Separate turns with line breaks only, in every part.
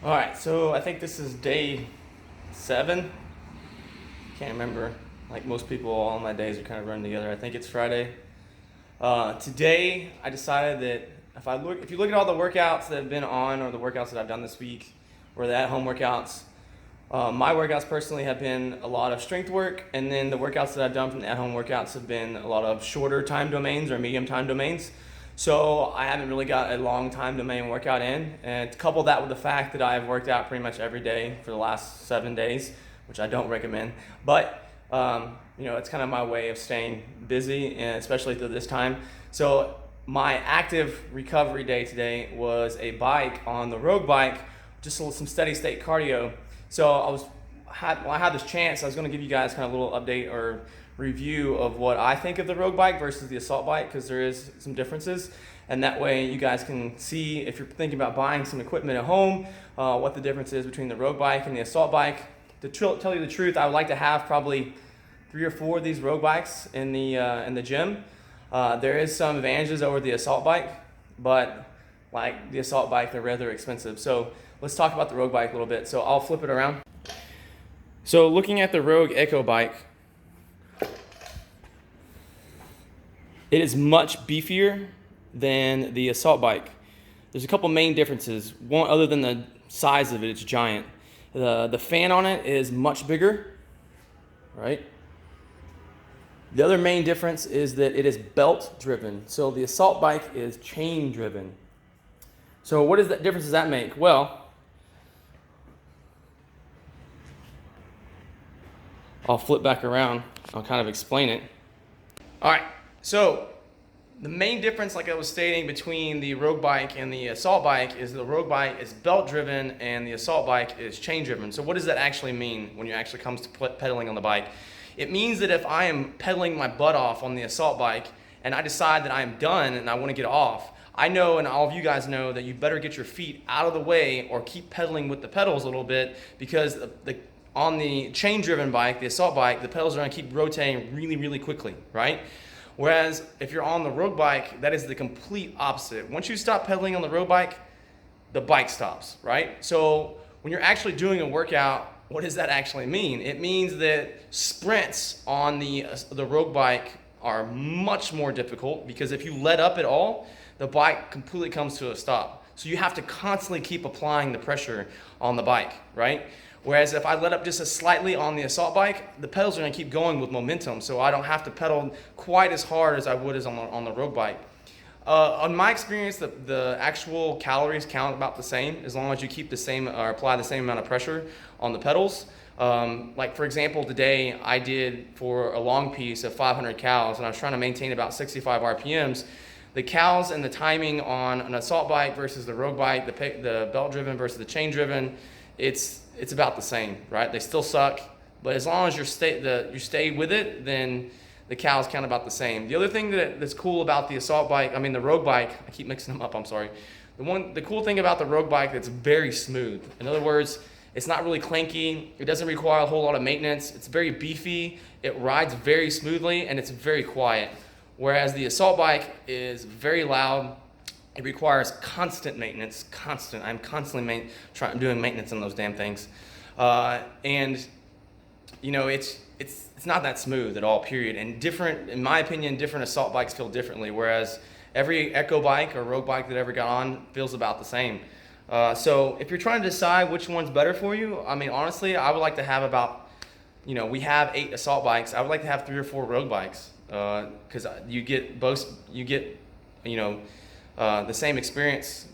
All right, so I think this is day 7. Can't remember. Like most people, all my days are kind of running together. I think it's Friday. Today, I decided that if you look at all the workouts that have been on, or the workouts that I've done this week, or the at-home workouts, my workouts personally have been a lot of strength work, and then the workouts that I've done from the at-home workouts have been a lot of shorter time domains or medium time domains. So I haven't really got a long time domain workout in, and to couple that with the fact that I've worked out pretty much every day for the last 7 days, which I don't recommend, but it's kind of my way of staying busy, and especially through this time. So my active recovery day today was a bike on the Rogue bike, just some steady state cardio. So I had this chance. I was going to give you guys kind of a little update or review of what I think of the Rogue bike versus the Assault bike, because there is some differences, and that way you guys can see, if you're thinking about buying some equipment at home, what the difference is between the Rogue bike and the Assault bike. To tell you the truth, I would like to have probably 3 or 4 of these Rogue bikes in the gym. There is some advantages over the Assault bike, but like the Assault bike, they're rather expensive. So let's talk about the Rogue bike a little bit. So I'll flip it around. So looking at the Rogue Echo bike, it is much beefier than the Assault bike. There's a couple main differences. One, other than the size of it, it's giant. The fan on it is much bigger, right? The other main difference is that it is belt driven. So the Assault bike is chain driven. So what is that difference does that make? Well, I'll flip back around. I'll kind of explain it. All right, so the main difference, like I was stating, between the Rogue bike and the Assault bike is the Rogue bike is belt driven and the Assault bike is chain driven. So what does that actually mean when it actually comes to pedaling on the bike? It means that if I am pedaling my butt off on the Assault bike and I decide that I am done and I want to get off, I know, and all of you guys know, that you better get your feet out of the way or keep pedaling with the pedals a little bit, because on the chain-driven bike, the Assault bike, the pedals are going to keep rotating really, really quickly, right? Whereas if you're on the Rogue bike, that is the complete opposite. Once you stop pedaling on the Rogue bike, the bike stops, right? So when you're actually doing a workout, what does that actually mean? It means that sprints on the Rogue bike are much more difficult, because if you let up at all, the bike completely comes to a stop. So you have to constantly keep applying the pressure on the bike, right? Whereas if I let up just as slightly on the Assault bike, the pedals are going to keep going with momentum, so I don't have to pedal quite as hard as I would as on the Rogue bike. On my experience, the actual calories count about the same, as long as you keep the same or apply the same amount of pressure on the pedals. Like for example, today I did, for a long piece of 500 cals, and I was trying to maintain about 65 RPMs. The cals and the timing on an Assault bike versus the Rogue bike, the belt driven versus the chain driven, it's about the same, right? They still suck, but as long as you stay with it, then the cals count about the same. The other thing that's cool about the the Rogue bike, I keep mixing them up, I'm sorry. The cool thing about the Rogue bike, it's very smooth. In other words, it's not really clanky. It doesn't require a whole lot of maintenance. It's very beefy. It rides very smoothly, and it's very quiet. Whereas the Assault bike is very loud. It requires constant maintenance. I'm constantly doing maintenance on those damn things, and it's not that smooth at all. Period. And in my opinion, different Assault bikes feel differently. Whereas every Echo bike or Rogue bike that ever got on feels about the same. So if you're trying to decide which one's better for you, honestly, I would like to have we have 8 Assault bikes. I would like to have 3 or 4 Rogue bikes, because you get the same experience.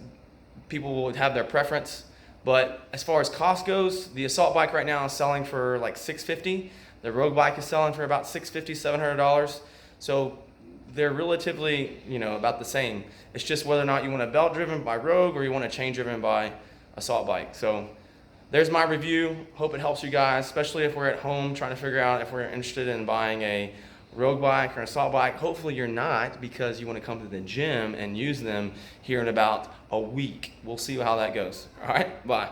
People would have their preference, but as far as cost goes, the Assault bike right now is selling for like $650. The Rogue bike is selling for about $650, $700. So they're relatively, about the same. It's just whether or not you want a belt driven by Rogue or you want a chain driven by Assault bike. So there's my review. Hope it helps you guys, especially if we're at home trying to figure out if we're interested in buying a Rogue bike or an Assault bike. Hopefully you're not, because you want to come to the gym and use them here in about a week. We'll see how that goes. All right, bye.